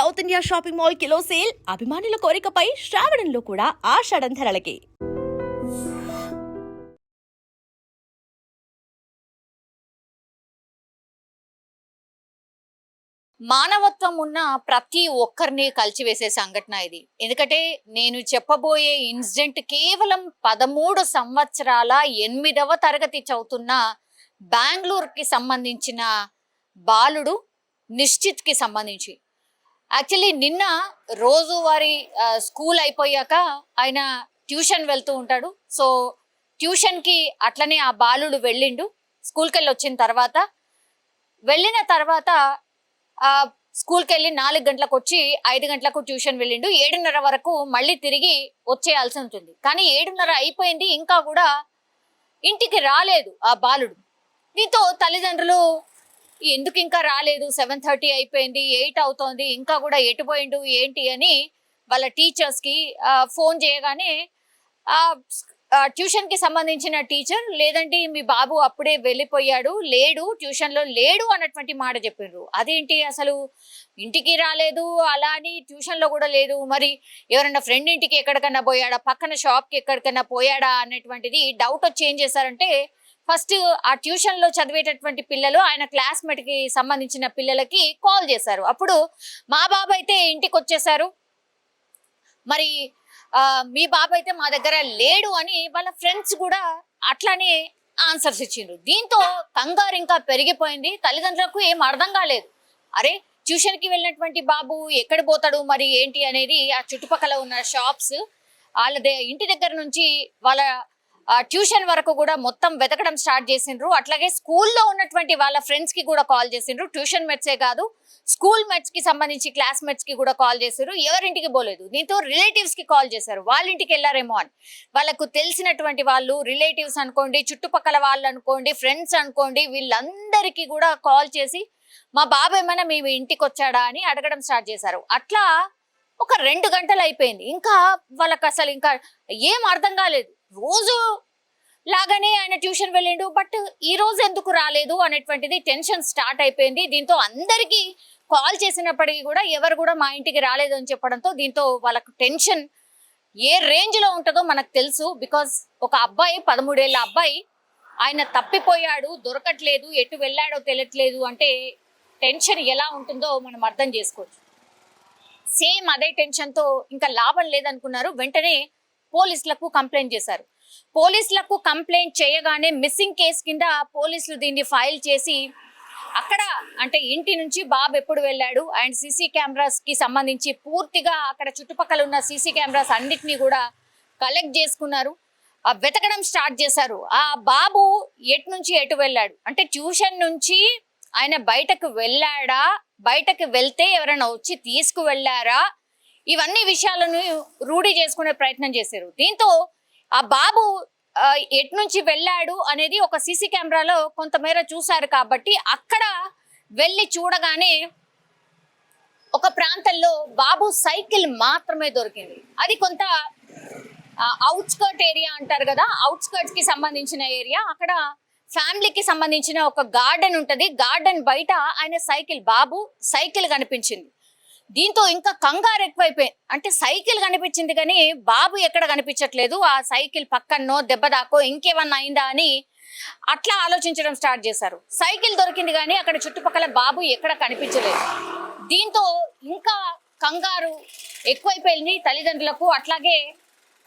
South India shopping mall kilo sale అభిమానుల కోరికపై శ్రావణంలో కూడా ఆషాఢం ధరలకి. మానవత్వం ఉన్న ప్రతి ఒక్కరిని కలిచివేసే సంఘటన ఇది. ఎందుకంటే నేను చెప్పబోయే ఇన్సిడెంట్ కేవలం 13 సంవత్సరాల 8వ తరగతి చదువుతున్న బెంగళూరుకి సంబంధించిన బాలుడు నిశ్చిత్కి సంబంధించి. యాక్చువల్లీ నిన్న రోజువారీ స్కూల్ అయిపోయాక ఆయన ట్యూషన్ వెళ్తూ ఉంటాడు. సో ట్యూషన్కి అట్లనే ఆ బాలుడు వెళ్ళిండు. స్కూల్కి వెళ్ళి వచ్చిన తర్వాత వెళ్ళిన తర్వాత స్కూల్కి వెళ్ళి 4 గంటలకు వచ్చి 5 గంటలకు ట్యూషన్ వెళ్ళిండు. 7:30 వరకు మళ్ళీ తిరిగి వచ్చేయాల్సి ఉంటుంది. కానీ 7:30 అయిపోయింది, ఇంకా కూడా ఇంటికి రాలేదు ఆ బాలుడు. దీంతో తల్లిదండ్రులు ఎందుకు ఇంకా రాలేదు, 7:30 అయిపోయింది, 8 అవుతోంది, ఇంకా కూడా ఎటుపోయిండు ఏంటి అని వాళ్ళ టీచర్స్కి ఫోన్ చేయగానే ట్యూషన్కి సంబంధించిన టీచర్ లేదంటే మీ బాబు అప్పుడే వెళ్ళిపోయాడు, లేడు, ట్యూషన్లో లేడు అన్నటువంటి మాట చెప్పిండ్రు. అదేంటి అసలు ఇంటికి రాలేదు, అలా అని ట్యూషన్లో కూడా లేదు, మరి ఎవరన్నా ఫ్రెండ్ ఇంటికి ఎక్కడికన్నా పోయాడా, పక్కన షాప్కి ఎక్కడికన్నా పోయాడా అన్నటువంటిది డౌట్ వచ్చి ఏం చేశారంటే ఫస్ట్ ఆ ట్యూషన్లో చదివేటటువంటి పిల్లలు ఆయన క్లాస్మేట్కి సంబంధించిన పిల్లలకి కాల్ చేశారు. అప్పుడు మా బాబు అయితే ఇంటికి వచ్చేసారు, మరి మీ బాబు అయితే మా దగ్గర లేడు అని వాళ్ళ ఫ్రెండ్స్ కూడా అట్లానే ఆన్సర్స్ ఇచ్చిండ్రు. దీంతో కంగారు ఇంకా పెరిగిపోయింది. తల్లిదండ్రులకు ఏం అర్థం కాలేదు. అరే ట్యూషన్కి వెళ్ళినటువంటి బాబు ఎక్కడ పోతాడు మరి ఏంటి అనేది ఆ చుట్టుపక్కల ఉన్న షాప్స్ వాళ్ళ ఇంటి దగ్గర నుంచి వాళ్ళ ట్యూషన్ వరకు కూడా మొత్తం వెతకడం స్టార్ట్ చేసిండ్రు. అట్లాగే స్కూల్లో ఉన్నటువంటి వాళ్ళ ఫ్రెండ్స్ కి కూడా కాల్ చేసిండ్రు. ట్యూషన్ మేట్సే కాదు, స్కూల్ మేట్స్ కి సంబంధించి క్లాస్మేట్స్ కి కూడా కాల్ చేశారు. ఎవరింటికి పోలేదు. దీంతో రిలేటివ్స్ కి కాల్ చేశారు, వాళ్ళ ఇంటికి వెళ్ళారేమో అని. వాళ్ళకు తెలిసినటువంటి వాళ్ళు, రిలేటివ్స్ అనుకోండి, చుట్టుపక్కల వాళ్ళు అనుకోండి, ఫ్రెండ్స్ అనుకోండి, వీళ్ళందరికీ కూడా కాల్ చేసి మా బాబు ఏమైనా మీ ఇంటికి వచ్చాడా అని అడగడం స్టార్ట్ చేశారు. అట్లా ఒక 2 గంటలు అయిపోయింది. ఇంకా వాళ్ళకి అసలు ఇంకా ఏం అర్థం కాలేదు. రోజు లాగానే ఆయన ట్యూషన్ వెళ్ళిండు, బట్ ఈ రోజు ఎందుకు రాలేదు అనేటువంటిది టెన్షన్ స్టార్ట్ అయిపోయింది. దీంతో అందరికీ కాల్ చేసినప్పటికీ కూడా ఎవరు కూడా మా ఇంటికి రాలేదు అని చెప్పడంతో దీంతో వాళ్ళకు టెన్షన్ ఏ రేంజ్ లో ఉంటుందో మనకు తెలుసు. బికాస్ ఒక అబ్బాయి, 13 ఏళ్ళ అబ్బాయి, ఆయన తప్పిపోయాడు, దొరకట్లేదు, ఎటు వెళ్ళాడో తెలియట్లేదు అంటే టెన్షన్ ఎలా ఉంటుందో మనం అర్థం చేసుకోవచ్చు. సేమ్ అదే టెన్షన్తో ఇంకా లాభం లేదనుకున్నారు. వెంటనే పోలీసులకు కంప్లైంట్ చేశారు. పోలీసులకు కంప్లైంట్ చేయగానే మిస్సింగ్ కేసు కింద పోలీసులు దీన్ని ఫైల్ చేసి అక్కడ అంటే ఇంటి నుంచి బాబు ఎప్పుడు వెళ్ళాడు అండ్ సీసీ కెమెరాస్ కి సంబంధించి పూర్తిగా అక్కడ చుట్టుపక్కల ఉన్న సీసీ కెమెరాస్ అన్నిటినీ కూడా కలెక్ట్ చేసుకున్నారు. వెతకడం స్టార్ట్ చేశారు. ఆ బాబు ఎటు నుంచి ఎటు వెళ్ళాడు అంటే ట్యూషన్ నుంచి ఆయన బయటకు వెళ్ళాడా, బయటకు వెళ్తే ఎవరైనా వచ్చి తీసుకువెళ్ళారా, ఇవన్నీ విషయాలను రూఢి చేసుకునే ప్రయత్నం చేశారు. దీంతో ఆ బాబు ఎటు నుంచి వెళ్ళాడు అనేది ఒక సీసీ కెమెరాలో కొంతమేర చూశారు. కాబట్టి అక్కడ వెళ్ళి చూడగానే ఒక ప్రాంతంలో బాబు సైకిల్ మాత్రమే దొరికింది. అది కొంత అవుట్స్కర్ట్ ఏరియా అంటారు కదా, అవుట్స్కర్ట్స్ కి సంబంధించిన ఏరియా. అక్కడ ఫ్యామిలీకి సంబంధించిన ఒక గార్డెన్ ఉంటది. గార్డెన్ బయట ఆయన సైకిల్, బాబు సైకిల్ కనిపించింది. దీంతో ఇంకా కంగారు ఎక్కువైపోయింది. అంటే సైకిల్ కనిపించింది కానీ బాబు ఎక్కడ కనిపించట్లేదు, ఆ సైకిల్ పక్కనో దెబ్బ దాకో ఇంకేమన్నా అయిందా అని అట్లా ఆలోచించడం స్టార్ట్ చేశారు. సైకిల్ దొరికింది కానీ అక్కడ చుట్టుపక్కల బాబు ఎక్కడ కనిపించలేదు. దీంతో ఇంకా కంగారు ఎక్కువైపోయింది తల్లిదండ్రులకు. అట్లాగే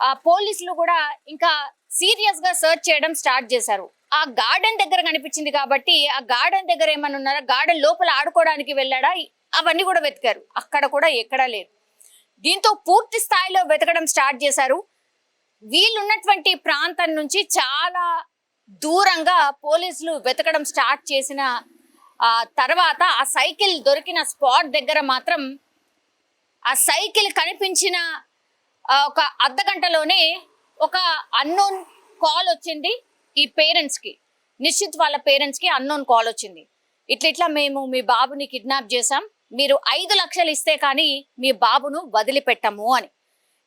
ఆ పోలీసులు కూడా ఇంకా సీరియస్ గా సర్చ్ చేయడం స్టార్ట్ చేశారు. ఆ గార్డెన్ దగ్గర కనిపించింది కాబట్టి ఆ గార్డెన్ దగ్గర ఏమన్నా ఉన్నారా, గార్డెన్ లోపల ఆడుకోవడానికి వెళ్ళాడా, అవన్నీ కూడా వెతికారు. అక్కడ కూడా ఎక్కడా లేదు. దీంతో పూర్తి స్థాయిలో వెతకడం స్టార్ట్ చేశారు. వీళ్ళున్నటువంటి ప్రాంతం నుంచి చాలా దూరంగా పోలీసులు వెతకడం స్టార్ట్ చేసిన తర్వాత ఆ సైకిల్ దొరికిన స్పాట్ దగ్గర మాత్రం ఆ సైకిల్ కనిపించిన ఒక అర్ధగంటలోనే ఒక అన్నోన్ కాల్ వచ్చింది ఈ పేరెంట్స్కి. నిశ్చిత్ వాళ్ళ పేరెంట్స్కి అన్నోన్ కాల్ వచ్చింది. ఇట్లా మేము మీ బాబుని కిడ్నాప్ చేశాం, మీరు 5 లక్షలు ఇస్తే కానీ మీ బాబును వదిలిపెట్టము అని.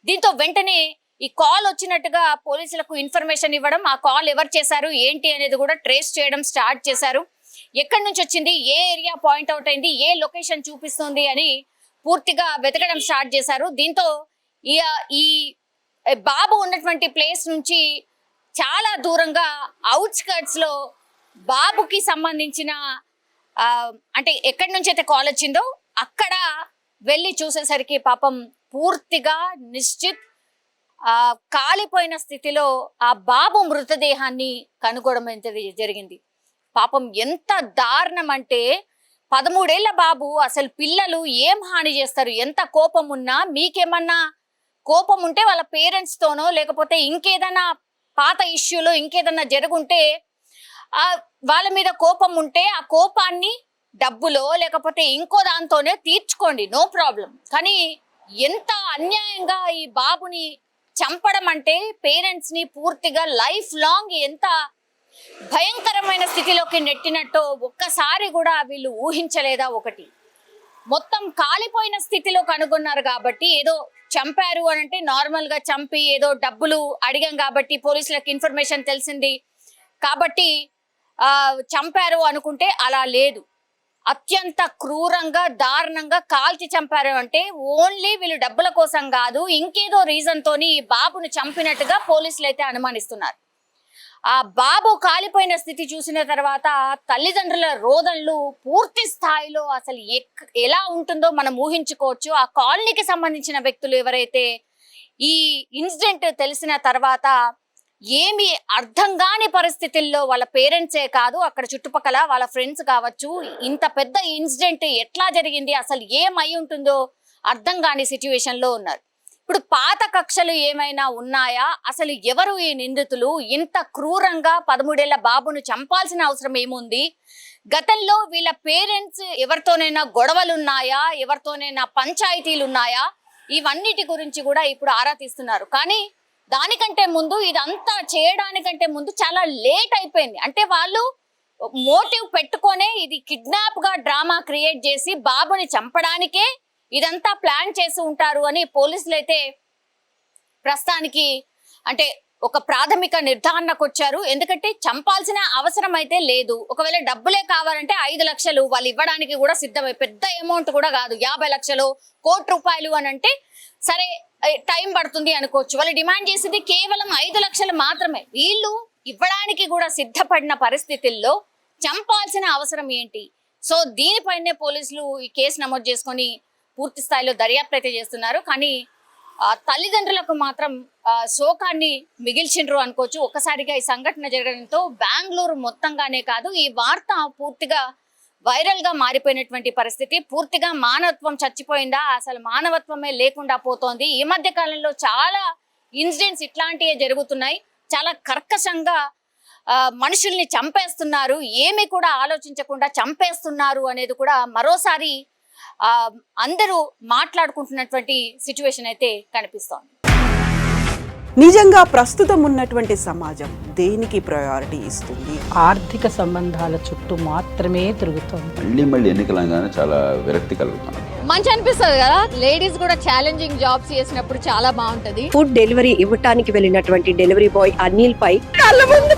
దీంతో వెంటనే ఈ కాల్ వచ్చినట్టుగా పోలీసులకు ఇన్ఫర్మేషన్ ఇవ్వడం, ఆ కాల్ ఎవరు చేశారు ఏంటి అనేది కూడా ట్రేస్ చేయడం స్టార్ట్ చేశారు. ఎక్కడి నుంచి వచ్చింది, ఏ ఏరియా పాయింట్ అవుట్ అయింది, ఏ లొకేషన్ చూపిస్తుంది అని పూర్తిగా వెతకడం స్టార్ట్ చేశారు. దీంతో ఈ ఈ బాబు ఉన్నటువంటి ప్లేస్ నుంచి చాలా దూరంగా అవుట్స్కర్ట్స్ లో బాబుకి సంబంధించిన అంటే ఎక్కడి నుంచి అయితే కాల్ వచ్చిందో అక్కడ వెళ్ళి చూసేసరికి పాపం పూర్తిగా నిశ్చిత్ కాలిపోయిన స్థితిలో ఆ బాబు మృతదేహాన్ని కనుగొనడం జరిగింది. పాపం ఎంత దారుణం అంటే 13 ఏళ్ల బాబు. అసలు పిల్లలు ఏం హాని చేస్తారు? ఎంత కోపం ఉన్నా, మీకేమన్నా కోపం ఉంటే వాళ్ళ పేరెంట్స్ తోనో లేకపోతే ఇంకేదైనా పాత ఇష్యూలో ఇంకేదన్నా జరుగుంటే వాళ్ళ మీద కోపం ఉంటే ఆ కోపాన్ని డబ్బులో లేకపోతే ఇంకో దాంతోనే తీర్చుకోండి, నో ప్రాబ్లం. కానీ ఎంత అన్యాయంగా ఈ బాబుని చంపడం అంటే పేరెంట్స్ ని పూర్తిగా లైఫ్ లాంగ్ ఎంత భయంకరమైన స్థితిలోకి నెట్టినట్టో ఒక్కసారి కూడా వీళ్ళు ఊహించలేదా? ఒకటి మొత్తం కాలిపోయిన స్థితిలో కనుగొన్నారు కాబట్టి ఏదో చంపారు అని అంటే నార్మల్ గా చంపి ఏదో డబ్బులు అడిగాం కాబట్టి పోలీసులకు ఇన్ఫర్మేషన్ తెలిసింది కాబట్టి చంపారు అనుకుంటే అలా లేదు. అత్యంత క్రూరంగా దారుణంగా కాల్చి చంపారు అంటే ఓన్లీ వీళ్ళు డబ్బుల కోసం కాదు, ఇంకేదో రీజన్ తోని బాబును చంపినట్టుగా పోలీసులు అయితే అనుమానిస్తున్నారు. ఆ బాబు కాలిపోయిన స్థితి చూసిన తర్వాత తల్లిదండ్రుల రోదనలు పూర్తి స్థాయిలో అసలు ఎలా ఉంటుందో మనం ఊహించుకోవచ్చు. ఆ కాలనీకి సంబంధించిన వ్యక్తులు ఎవరైతే ఈ ఇన్సిడెంట్ తెలిసిన తర్వాత ఏమి అర్థం కాని పరిస్థితుల్లో వాళ్ళ పేరెంట్సే కాదు అక్కడ చుట్టుపక్కల వాళ్ళ ఫ్రెండ్స్ కావచ్చు, ఇంత పెద్ద ఇన్సిడెంట్ ఎట్లా జరిగింది, అసలు ఏమై ఉంటుందో అర్థం కాని సిచ్యువేషన్ లో ఉన్నారు. ఇప్పుడు పాత కక్షలు ఏమైనా ఉన్నాయా? అసలు ఎవరు ఈ నిందితులు? ఇంత క్రూరంగా 13 ఏళ్ల బాబును చంపాల్సిన అవసరం ఏముంది? గతంలో వీళ్ళ పేరెంట్స్ ఎవరితోనైనా గొడవలున్నాయా? ఎవరితోనైనా పంచాయతీలు ఉన్నాయా? ఇవన్నిటి గురించి కూడా ఇప్పుడు ఆరా తీస్తున్నారు. కానీ దానికంటే ముందు ఇదంతా చేయడానికంటే ముందు చాలా లేట్ అయిపోయింది. అంటే వాళ్ళు మోటివ్ పెట్టుకొనే ఇది కిడ్నాప్ గా డ్రామా క్రియేట్ చేసి బాబుని చంపడానికే ఇదంతా ప్లాన్ చేసి ఉంటారు అని పోలీసులు అయితే ప్రస్తుతానికి అంటే ఒక ప్రాథమిక నిర్ధారణకు వచ్చారు. ఎందుకంటే చంపాల్సిన అవసరం అయితే లేదు. ఒకవేళ డబ్బులే కావాలంటే 5 లక్షలు వాళ్ళు ఇవ్వడానికి కూడా సిద్ధమై, పెద్ద అమౌంట్ కూడా కాదు, 50 లక్షలు, ₹1,00,00,000 అని అంటే సరే టైం పడుతుంది అనుకోవచ్చు. వాళ్ళు డిమాండ్ చేసేది కేవలం 5 లక్షలు మాత్రమే. వీళ్ళు ఇవ్వడానికి కూడా సిద్ధపడిన పరిస్థితుల్లో చంపాల్సిన అవసరం ఏంటి? సో దీనిపైనే పోలీసులు ఈ కేసు నమోదు చేసుకొని పూర్తి స్థాయిలో దర్యాప్తు అయితే చేస్తున్నారు. కానీ తల్లిదండ్రులకు మాత్రం శోకాన్ని మిగిల్చిండ్రు అనుకోవచ్చు. ఒక్కసారిగా ఈ సంఘటన జరగడంతో బెంగళూరు మొత్తంగానే కాదు ఈ వార్త పూర్తిగా వైరల్ గా మారిపోయినటువంటి పరిస్థితి. పూర్తిగా మానవత్వం చచ్చిపోయిందా, అసలు మానవత్వమే లేకుండా పోతోంది. ఈ మధ్య కాలంలో చాలా ఇన్సిడెంట్స్ ఇట్లాంటివే జరుగుతున్నాయి. చాలా కర్కశంగా మనుషుల్ని చంపేస్తున్నారు, ఏమి కూడా ఆలోచించకుండా చంపేస్తున్నారు అనేది కూడా మరోసారి అందరూ మాట్లాడుకుంటున్నటువంటి సిచ్యువేషన్ అయితే కనిపిస్తోంది. నిజంగా ప్రస్తుతం ఉన్నటువంటి సమాజం దేనికి ప్రయారిటీ ఇస్తుంది? ఆర్థిక సంబంధాల చుట్టూ మాత్రమే తిరుగుతోంది. మళ్ళీ ఎన్నికలంగానే చాలా విరక్తి కలుగుతాను. మంచి అనిపిస్తుంది కదా, లేడీస్ కూడా ఛాలెంజింగ్ జాబ్స్ చేసినప్పుడు చాలా బాగుంటది. ఫుడ్ డెలివరీ ఇవ్వటానికి వెళ్ళినటువంటి డెలివరీ బాయ్ అనిల్ పై కళ్ళ ముందు